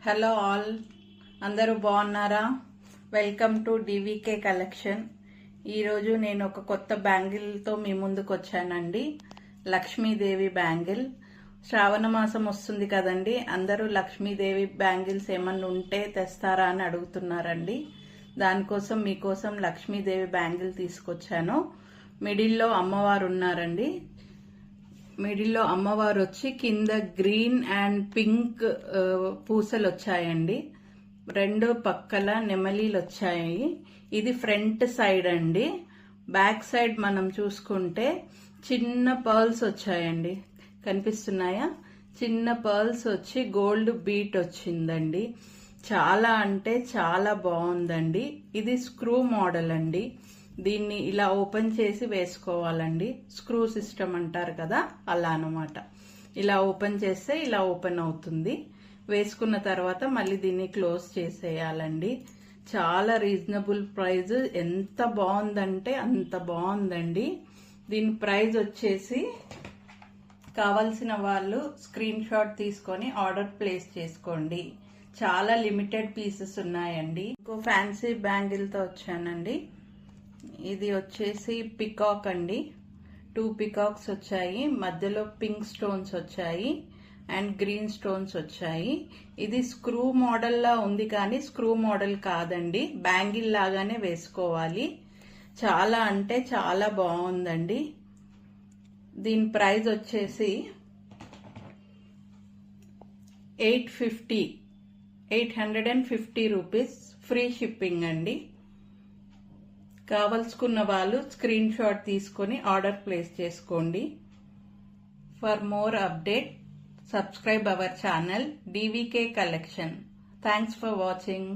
Hello all, అందరూ బాగున్నారా? Welcome to డివికే collection. ఈరోజు నేను ఒక కొత్త బ్యాంగిల్తో మీ ముందుకు వచ్చానండి. లక్ష్మీదేవి బ్యాంగిల్. శ్రావణ మాసం వస్తుంది కదండి, అందరూ లక్ష్మీదేవి బ్యాంగిల్స్ ఏమన్నా ఉంటే తెస్తారా అని అడుగుతున్నారండి. దానికోసం మీకోసం లక్ష్మీదేవి బ్యాంగిల్ తీసుకొచ్చాను. మిడిల్లో అమ్మవారు ఉన్నారండి. మిడిల్లో అమ్మవారు వచ్చి కింద గ్రీన్ అండ్ పింక్ పూసలు వచ్చాయండి. రెండు పక్కల నెమలీలు వచ్చాయి. ఇది ఫ్రంట్ సైడ్ అండి. బ్యాక్ సైడ్ మనం చూసుకుంటే చిన్న పర్ల్స్ వచ్చాయండి. కనిపిస్తున్నాయా? చిన్న పర్ల్స్ వచ్చి గోల్డ్ బీట్ వచ్చిందండి. చాలా అంటే చాలా బాగుందండి. ఇది స్క్రూ మోడల్ అండి. దీన్ని ఇలా ఓపెన్ చేసి వేసుకోవాలండి. స్క్రూ సిస్టమ్ అంటారు కదా, అలా అన్నమాట. ఇలా ఓపెన్ చేస్తే ఇలా ఓపెన్ అవుతుంది. వేసుకున్న తర్వాత మళ్ళీ దీన్ని క్లోజ్ చేసేయాలండి. చాలా రీజనబుల్ ప్రైస్. ఎంత బాగుందంటే అంత బాగుందండి. దీని ప్రైస్ వచ్చేసి కావాల్సిన వాళ్ళు స్క్రీన్ షాట్ తీసుకొని ఆర్డర్ ప్లేస్ చేసుకోండి. చాలా లిమిటెడ్ పీసెస్ ఉన్నాయండి. ఇంకో ఫ్యాన్సీ బ్యాంగిల్తో వచ్చానండి. ఇది వచ్చేసి పికాక్ అండి. 2 పికాక్స్ వచ్చాయి. మధ్యలో పింక్ స్టోన్స్ వచ్చాయి అండ్ గ్రీన్ స్టోన్స్ వచ్చాయి. ఇది స్క్రూ మోడల్ లా ఉంది కానీ స్క్రూ మోడల్ కాదండి. బ్యాంగిల్ లాగానే వేసుకోవాలి. చాలా అంటే చాలా బాగుందండి. దీని ప్రైస్ వచ్చేసి 850 రూపీస్. ఫ్రీ షిప్పింగ్ అండి. కావలసుకున్న వాళ్ళు స్క్రీన్ షాట్ తీసుకొని ఆర్డర్ ప్లేస్ చేసుకోండి. For more update, subscribe our channel డివికే collection. Thanks for watching.